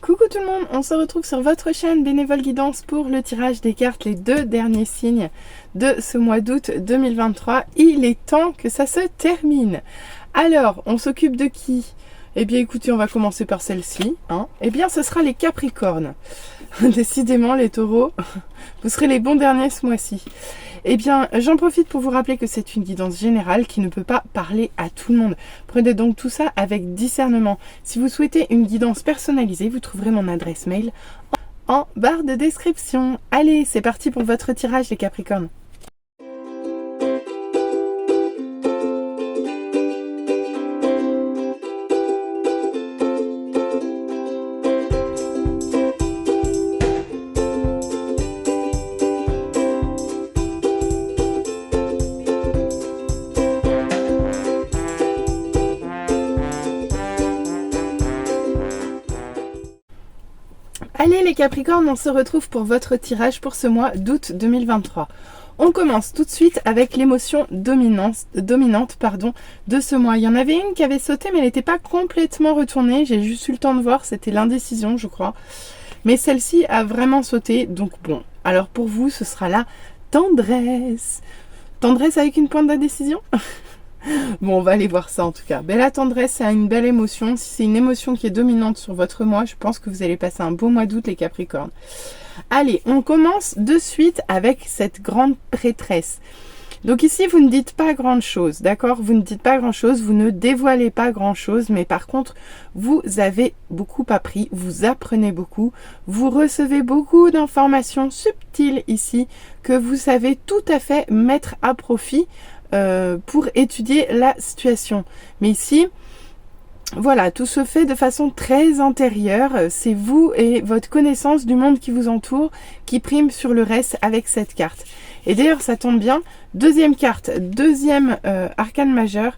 Coucou tout le monde, on se retrouve sur votre chaîne Bénévole Guidance pour le tirage des cartes, les 2 derniers signes de ce mois d'août 2023. Il est temps que ça se termine. Alors, on s'occupe de qui? Eh bien écoutez, on va commencer par celle-ci. Eh bien ce sera les Capricornes. Décidément les taureaux, vous serez les bons derniers ce mois-ci. Eh bien, j'en profite pour vous rappeler que c'est une guidance générale qui ne peut pas parler à tout le monde. Prenez donc tout ça avec discernement. Si vous souhaitez une guidance personnalisée, vous trouverez mon adresse mail en barre de description. Allez, c'est parti pour votre tirage les Capricornes. Allez les Capricornes, on se retrouve pour votre tirage pour ce mois d'août 2023. On commence tout de suite avec l'émotion dominante de ce mois. Il y en avait une qui avait sauté mais elle n'était pas complètement retournée. J'ai juste eu le temps de voir, c'était l'indécision je crois. Mais celle-ci a vraiment sauté, donc bon. Alors pour vous, ce sera la tendresse. Tendresse avec une pointe d'indécision. Bon, on va aller voir ça en tout cas. La tendresse, c'est une belle émotion. Si c'est une émotion qui est dominante sur votre mois, je pense que vous allez passer un beau mois d'août les Capricornes. Allez, on commence de suite avec cette grande prêtresse. Donc ici, vous ne dites pas grand chose, d'accord? Vous ne dites pas grand chose, vous ne dévoilez pas grand chose, mais par contre, vous avez beaucoup appris, vous apprenez beaucoup, vous recevez beaucoup d'informations subtiles ici que vous savez tout à fait mettre à profit pour étudier la situation. Mais ici, voilà, tout se fait de façon très intérieure. C'est vous et votre connaissance du monde qui vous entoure qui prime sur le reste avec cette carte. Et d'ailleurs, ça tombe bien. Deuxième carte, deuxième arcane majeur.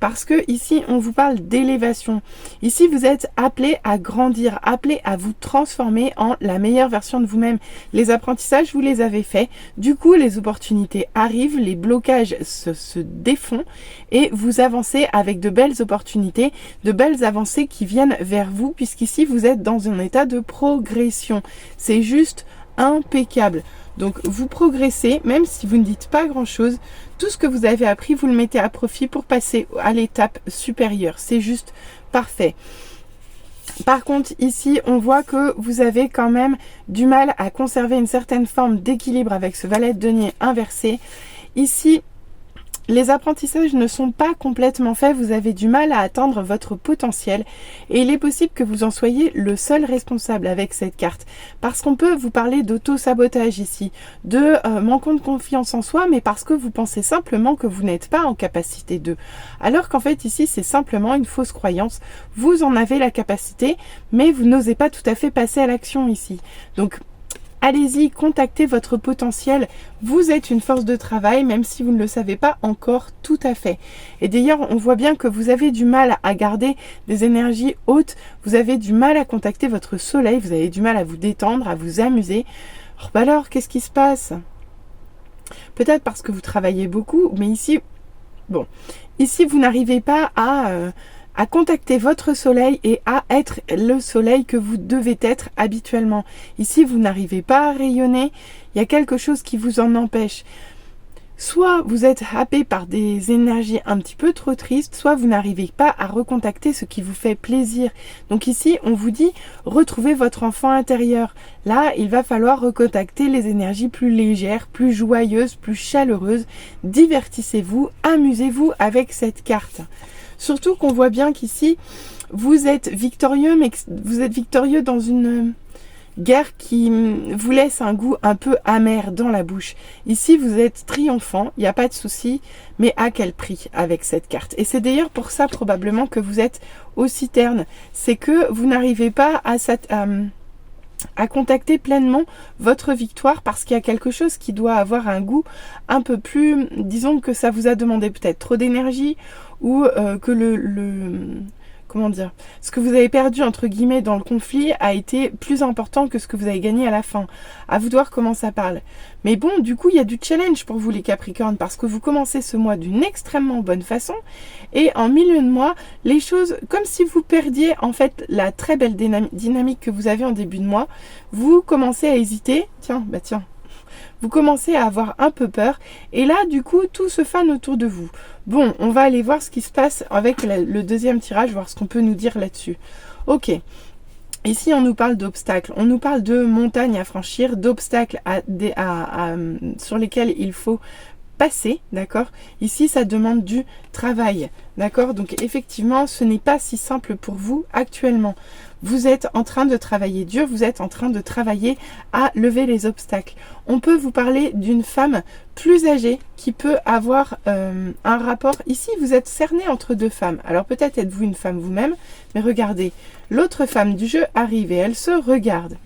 Parce que ici, on vous parle d'élévation. Ici, vous êtes appelé à grandir, appelé à vous transformer en la meilleure version de vous-même. Les apprentissages, vous les avez faits. Du coup, les opportunités arrivent, les blocages se défont et vous avancez avec de belles opportunités, de belles avancées qui viennent vers vous, puisqu'ici, vous êtes dans un état de progression. C'est juste impeccable. Donc vous progressez, même si vous ne dites pas grand chose, tout ce que vous avez appris, vous le mettez à profit pour passer à l'étape supérieure. C'est juste parfait. Par contre, ici, on voit que vous avez quand même du mal à conserver une certaine forme d'équilibre avec ce valet de denier inversé. Ici, les apprentissages ne sont pas complètement faits, vous avez du mal à atteindre votre potentiel et il est possible que vous en soyez le seul responsable avec cette carte. Parce qu'on peut vous parler d'auto-sabotage ici, de manquant de confiance en soi, mais parce que vous pensez simplement que vous n'êtes pas en capacité de. Alors qu'en fait ici c'est simplement une fausse croyance, vous en avez la capacité, mais vous n'osez pas tout à fait passer à l'action ici. Donc allez-y, contactez votre potentiel. Vous êtes une force de travail, même si vous ne le savez pas encore tout à fait. Et d'ailleurs, on voit bien que vous avez du mal à garder des énergies hautes. Vous avez du mal à contacter votre soleil. Vous avez du mal à vous détendre, à vous amuser. Alors, qu'est-ce qui se passe? Peut-être parce que vous travaillez beaucoup, mais ici, bon, ici, vous n'arrivez pas à contacter votre soleil et à être le soleil que vous devez être habituellement. Ici, vous n'arrivez pas à rayonner, il y a quelque chose qui vous en empêche. Soit vous êtes happé par des énergies un petit peu trop tristes, soit vous n'arrivez pas à recontacter ce qui vous fait plaisir. Donc ici, on vous dit, retrouvez votre enfant intérieur. Là, il va falloir recontacter les énergies plus légères, plus joyeuses, plus chaleureuses. Divertissez-vous, amusez-vous avec cette carte. Surtout qu'on voit bien qu'ici, vous êtes victorieux, mais vous êtes victorieux dans une guerre qui vous laisse un goût un peu amer dans la bouche. Ici, vous êtes triomphant, il n'y a pas de souci, mais à quel prix avec cette carte? Et c'est d'ailleurs pour ça probablement que vous êtes aussi terne. C'est que vous n'arrivez pas à contacter pleinement votre victoire parce qu'il y a quelque chose qui doit avoir un goût un peu plus, disons que ça vous a demandé peut-être trop d'énergie ou que comment dire, ce que vous avez perdu entre guillemets dans le conflit a été plus important que ce que vous avez gagné à la fin. À vous de voir comment ça parle. Mais bon, du coup, il y a du challenge pour vous les Capricornes parce que vous commencez ce mois d'une extrêmement bonne façon et en milieu de mois, les choses, comme si vous perdiez en fait la très belle dynamique que vous avez en début de mois, vous commencez à hésiter. Tiens, vous commencez à avoir un peu peur et là du coup tout se fane autour de vous. Bon, on va aller voir ce qui se passe avec le deuxième tirage, voir ce qu'on peut nous dire là-dessus. Ok, ici on nous parle d'obstacles, on nous parle de montagnes à franchir, d'obstacles sur lesquels il faut passer, d'accord. Ici ça demande du travail, d'accord. Donc effectivement ce n'est pas si simple pour vous actuellement. Vous êtes en train de travailler dur, vous êtes en train de travailler à lever les obstacles. On peut vous parler d'une femme plus âgée qui peut avoir un rapport. Ici, vous êtes cerné entre deux femmes. Alors peut-être êtes-vous une femme vous-même, mais regardez, l'autre femme du jeu arrive et elle se regarde.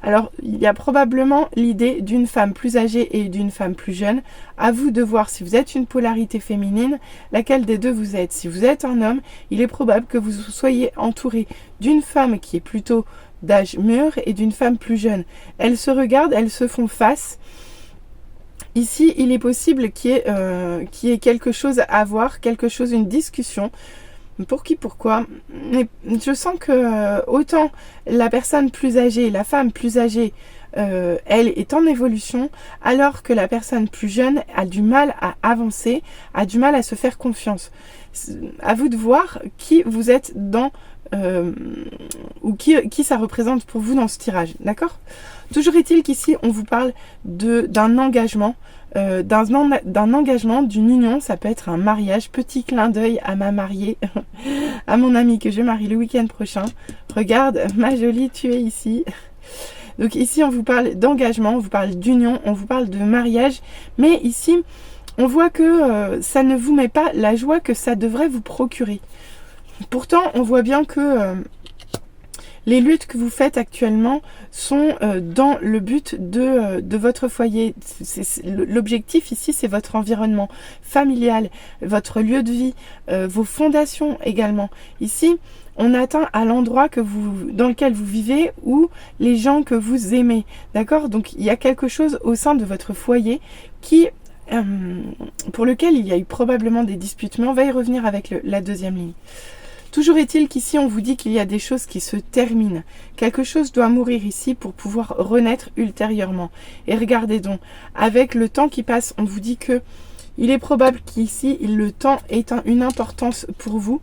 Alors, il y a probablement l'idée d'une femme plus âgée et d'une femme plus jeune. À vous de voir si vous êtes une polarité féminine, laquelle des deux vous êtes. Si vous êtes un homme, il est probable que vous soyez entouré d'une femme qui est plutôt d'âge mûr et d'une femme plus jeune. Elles se regardent, elles se font face. Ici, il est possible qu'il y ait quelque chose à voir, quelque chose, une discussion. Pour qui, pourquoi? Mais je sens que autant la personne plus âgée, la femme plus âgée, elle est en évolution, alors que la personne plus jeune a du mal à avancer, a du mal à se faire confiance. À vous de voir qui vous êtes dans, ou qui ça représente pour vous dans ce tirage, d'accord? Toujours est-il qu'ici, on vous parle d'un engagement, d'un engagement, d'une union. Ça peut être un mariage. Petit clin d'œil à ma mariée, à mon amie que je marie le week-end prochain. Regarde, ma jolie, tu es ici. Donc ici, on vous parle d'engagement, on vous parle d'union, on vous parle de mariage. Mais ici, on voit que ça ne vous met pas la joie que ça devrait vous procurer. Pourtant, on voit bien que les luttes que vous faites actuellement sont dans le but de votre foyer. L'objectif ici, c'est votre environnement familial, votre lieu de vie, vos fondations également. Ici, on atteint à l'endroit dans lequel vous vivez ou les gens que vous aimez. D'accord? Donc, il y a quelque chose au sein de votre foyer pour lequel il y a eu probablement des disputes. Mais on va y revenir avec la deuxième ligne. Toujours est-il qu'ici, on vous dit qu'il y a des choses qui se terminent. Quelque chose doit mourir ici pour pouvoir renaître ultérieurement. Et regardez donc, avec le temps qui passe, on vous dit que il est probable qu'ici, le temps ait une importance pour vous.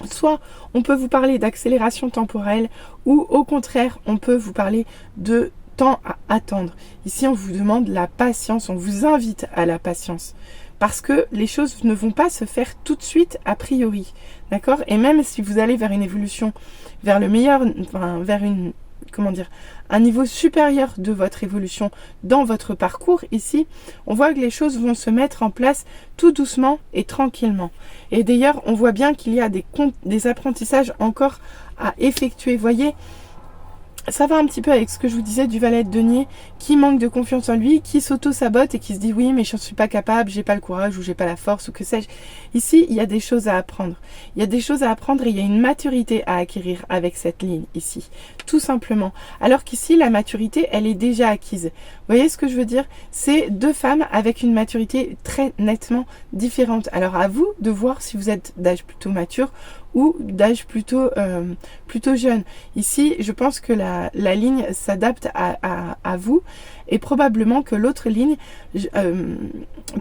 Soit on peut vous parler d'accélération temporelle, ou au contraire, on peut vous parler de temps à attendre. Ici, on vous demande la patience, on vous invite à la patience. Parce que les choses ne vont pas se faire tout de suite a priori. D'accord? Et même si vous allez vers une évolution, vers le meilleur, enfin, vers un niveau supérieur de votre évolution dans votre parcours, ici, on voit que les choses vont se mettre en place tout doucement et tranquillement. Et d'ailleurs, on voit bien qu'il y a des apprentissages encore à effectuer. Vous voyez, ça va un petit peu avec ce que je vous disais du valet de denier qui manque de confiance en lui, qui s'auto-sabote et qui se dit oui mais je ne suis pas capable, j'ai pas le courage ou j'ai pas la force ou que sais-je. Ici, il y a des choses à apprendre. Il y a des choses à apprendre et il y a une maturité à acquérir avec cette ligne ici. Tout simplement. Alors qu'ici, la maturité, elle est déjà acquise. Vous voyez ce que je veux dire? C'est deux femmes avec une maturité très nettement différente. Alors à vous de voir si vous êtes d'âge plutôt mature ou d'âge plutôt jeune. Ici, je pense que la ligne s'adapte à vous et probablement que l'autre ligne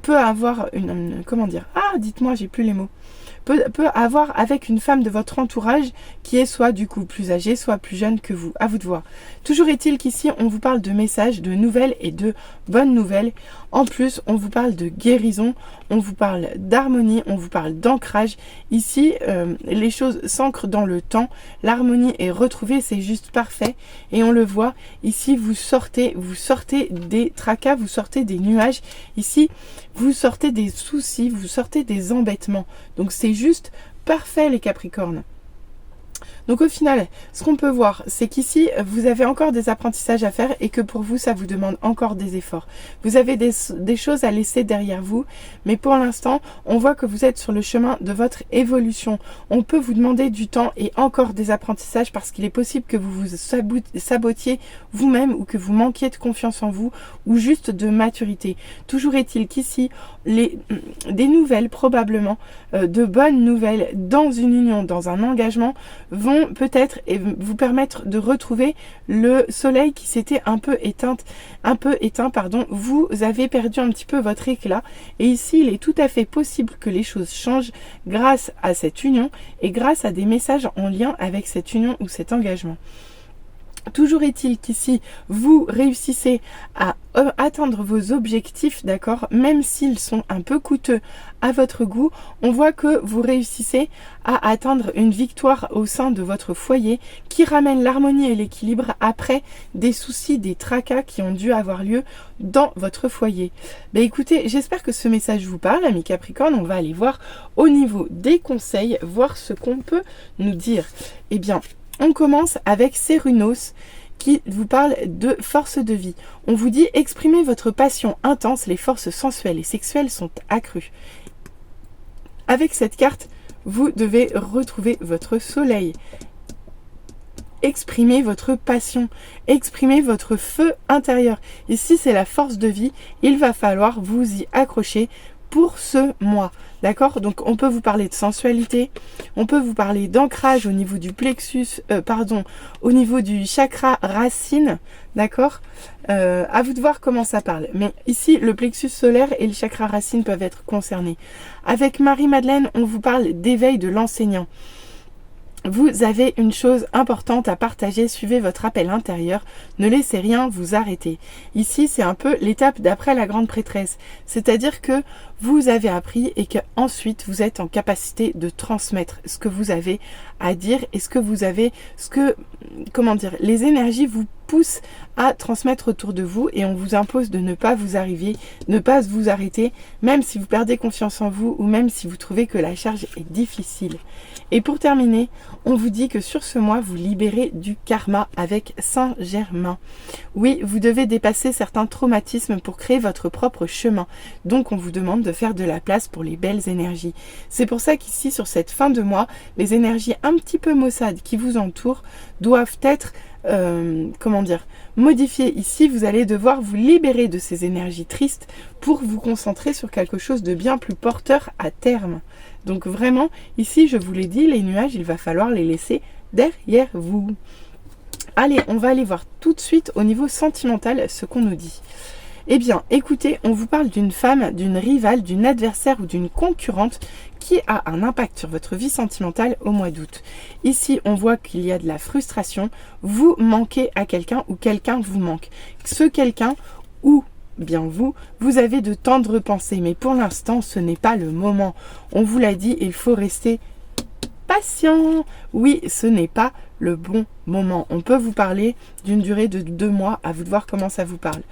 peut avoir dites-moi, j'ai plus les mots. Peut avoir avec une femme de votre entourage qui est soit du coup plus âgée, soit plus jeune que vous. À vous de voir. Toujours est-il qu'ici, on vous parle de messages, de nouvelles et de bonnes nouvelles. En plus, on vous parle de guérison, on vous parle d'harmonie, on vous parle d'ancrage. Ici, les choses s'ancrent dans le temps. L'harmonie est retrouvée, c'est juste parfait. Et on le voit, ici, vous sortez des tracas, vous sortez des nuages. Ici, vous sortez des soucis, vous sortez des embêtements. Donc, c'est juste parfait, les Capricornes. Donc au final, ce qu'on peut voir, c'est qu'ici, vous avez encore des apprentissages à faire et que pour vous, ça vous demande encore des efforts. Vous avez des choses à laisser derrière vous, mais pour l'instant, on voit que vous êtes sur le chemin de votre évolution. On peut vous demander du temps et encore des apprentissages parce qu'il est possible que vous vous sabotiez vous-même ou que vous manquiez de confiance en vous ou juste de maturité. Toujours est-il qu'ici, des nouvelles, probablement, de bonnes nouvelles dans une union, dans un engagement, vont peut-être vous permettre de retrouver le soleil qui s'était un peu éteint, vous avez perdu un petit peu votre éclat et ici il est tout à fait possible que les choses changent grâce à cette union et grâce à des messages en lien avec cette union ou cet engagement. Toujours est-il qu'ici, vous réussissez à atteindre vos objectifs, d'accord, même s'ils sont un peu coûteux à votre goût, on voit que vous réussissez à atteindre une victoire au sein de votre foyer qui ramène l'harmonie et l'équilibre après des soucis, des tracas qui ont dû avoir lieu dans votre foyer. Ben écoutez, j'espère que ce message vous parle, amis Capricorne. On va aller voir au niveau des conseils, voir ce qu'on peut nous dire. Eh bien, on commence avec Cérunos qui vous parle de force de vie. On vous dit exprimez votre passion intense, les forces sensuelles et sexuelles sont accrues. Avec cette carte, vous devez retrouver votre soleil. Exprimez votre passion, exprimez votre feu intérieur. Ici, c'est la force de vie. Il va falloir vous y accrocher pour ce mois. D'accord? Donc on peut vous parler de sensualité, on peut vous parler d'ancrage au niveau du plexus, au niveau du chakra racine, d'accord? À vous de voir comment ça parle. Mais ici, le plexus solaire et le chakra racine peuvent être concernés. Avec Marie-Madeleine, on vous parle d'éveil de l'enseignant. Vous avez une chose importante à partager, suivez votre appel intérieur, ne laissez rien vous arrêter. Ici, c'est un peu l'étape d'après la grande prêtresse, c'est-à-dire que vous avez appris et que ensuite vous êtes en capacité de transmettre ce que vous avez à dire et les énergies vous poussent à transmettre autour de vous et on vous impose de ne pas vous arrêter, même si vous perdez confiance en vous ou même si vous trouvez que la charge est difficile. Et pour terminer, on vous dit que sur ce mois, vous libérez du karma avec Saint-Germain. Oui, vous devez dépasser certains traumatismes pour créer votre propre chemin. Donc, on vous demande de faire de la place pour les belles énergies. C'est pour ça qu'ici, sur cette fin de mois, les énergies un petit peu maussades qui vous entourent doivent être modifiées. Ici, vous allez devoir vous libérer de ces énergies tristes pour vous concentrer sur quelque chose de bien plus porteur à terme. Donc vraiment, ici, je vous l'ai dit, les nuages, il va falloir les laisser derrière vous. Allez, on va aller voir tout de suite au niveau sentimental ce qu'on nous dit. Eh bien, écoutez, on vous parle d'une femme, d'une rivale, d'une adversaire ou d'une concurrente qui a un impact sur votre vie sentimentale au mois d'août. Ici, on voit qu'il y a de la frustration. Vous manquez à quelqu'un ou quelqu'un vous manque. Ce quelqu'un ou bien vous avez de tendres pensées, mais pour l'instant, ce n'est pas le moment. On vous l'a dit, il faut rester patient. Oui, ce n'est pas le bon moment. On peut vous parler d'une durée de 2 mois, à vous de voir comment ça vous parle.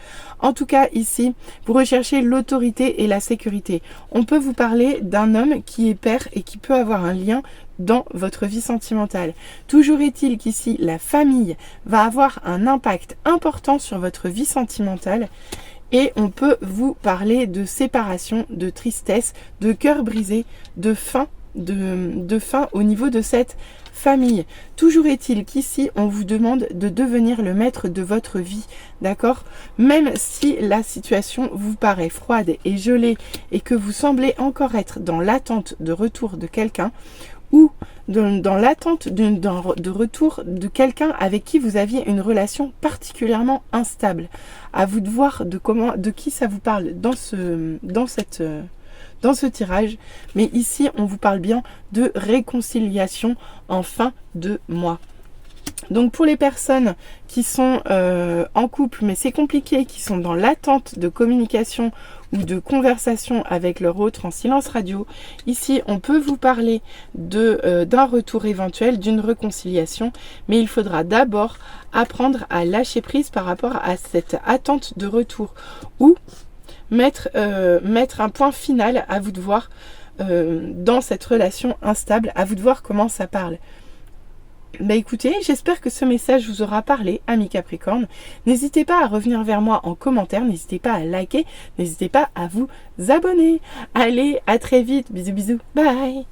En tout cas, ici, vous recherchez l'autorité et la sécurité. On peut vous parler d'un homme qui est père et qui peut avoir un lien dans votre vie sentimentale. Toujours est-il qu'ici, la famille va avoir un impact important sur votre vie sentimentale. Et on peut vous parler de séparation, de tristesse, de cœur brisé, de fin au niveau de cette famille. Toujours est-il qu'ici, on vous demande de devenir le maître de votre vie, d'accord? Même si la situation vous paraît froide et gelée et que vous semblez encore être dans l'attente de retour de quelqu'un ou dans l'attente de retour de quelqu'un avec qui vous aviez une relation particulièrement instable. À vous de voir de qui ça vous parle dans ce tirage, mais ici on vous parle bien de réconciliation en fin de mois. Donc pour les personnes qui sont en couple, mais c'est compliqué, qui sont dans l'attente de communication ou de conversation avec leur autre en silence radio, ici on peut vous parler d'un retour éventuel, d'une réconciliation, mais il faudra d'abord apprendre à lâcher prise par rapport à cette attente de retour ou mettre un point final, à vous de voir, dans cette relation instable, à vous de voir comment ça parle. Bah écoutez, j'espère que ce message vous aura parlé, amis Capricorne. N'hésitez pas à revenir vers moi en commentaire, n'hésitez pas à liker, n'hésitez pas à vous abonner. Allez, à très vite, bisous bisous, bye.